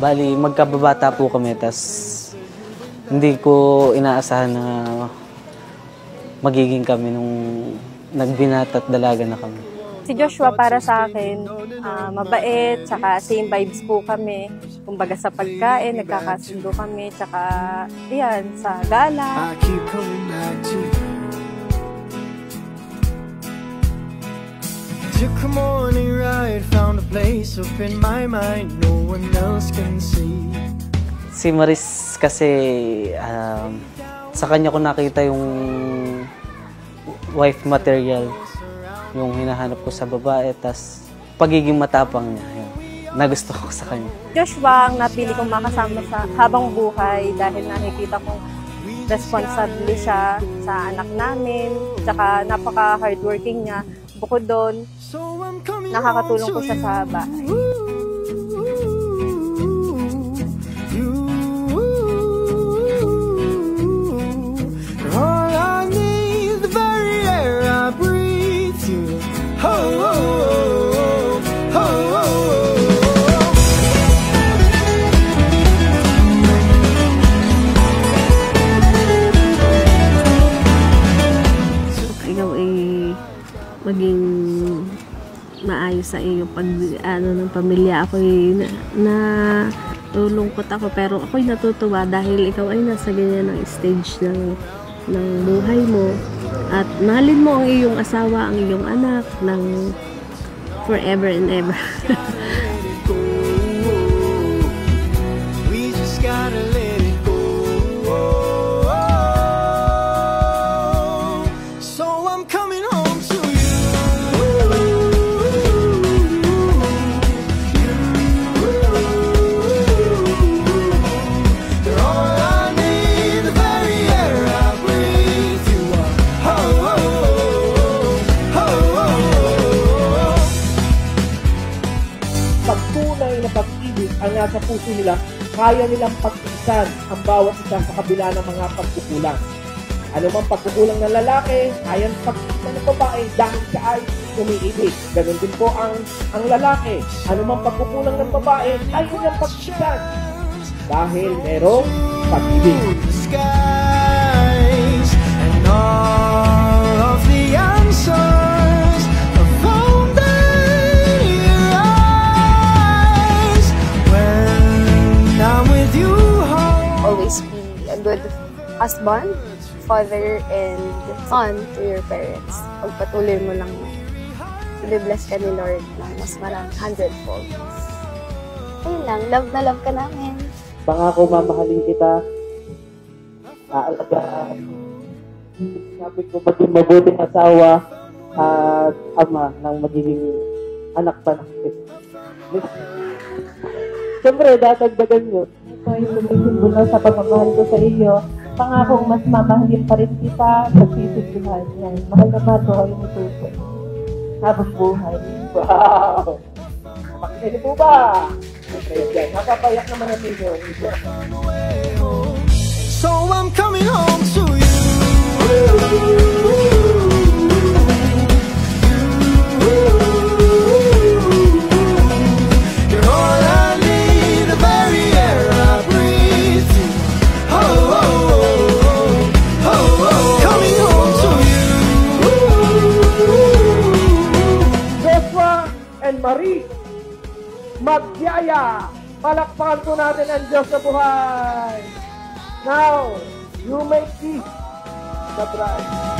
Bali, magkababata po kami, tas hindi ko inaasahan na magiging kami nung nagbinata at dalaga na kami. Si Joshua para sa akin, mabait, tsaka same vibes po kami. Kumbaga sa pagkain, nagkakasundo kami, tsaka yan, sa gala. Took a morning ride, found a place up in my mind no one else can see. Si Maris kasi, sa kanya ko nakita yung wife material, yung hinahanap ko sa babae, tas pagiging matapang niya, yun, nagusto ko sa kanya. Joshua ang napili kong makasama sa habang buhay dahil nakikita kong responsable siya sa anak namin, tsaka napaka-hardworking niya. Bukod doon, nakakatulong ko siya sa bahay. Maging maayos sa iyo pag ng pamilya. Ako'y nalulungkot ako, pero ako'y natutuwa dahil ikaw ay nasa ganyan ng stage ng buhay mo at mahalin mo ang iyong asawa, ang iyong anak ng forever and ever. Pagtunay na pag-ibig ang nasa puso nila, kaya nilang pag-isan ang bawat isa sa kabila ng mga pagkukulang. Ano mang pagkukulang ng lalaki, kayang pag-isan ng babae dahil siya ay umiibig. Ganon din po ang lalaki. Ano mang pagkukulang ng babae, ay niyang pag-isan dahil merong pag-ibig. Always be a good husband, father, and son to your parents. Pagpatuloy mo lang, i-bless ka ni Lord na mas marang 100-fold. Ayun lang, love na love ka namin. Pangako, mamahalin kita. Aalagaan. Sabi ko, maging mabuting asawa at ama ng magiging anak pa ng Kristo. Siyempre, dadagdagan nyo. Ito ay sumisimbolo sa pagmamahal ko sa iyo. Pangakong mas mamahalin pa rin kita sa sisibuhan yan. Mahal na mahal ko kayo nituto. Habang buhay. Wow! Makinig po ba? Nakapayak naman natin yun. So I'm coming home to you. Marie, magyaya. Palakpakan po natin ang Diyos sa buhay. Now, you may kiss the bride.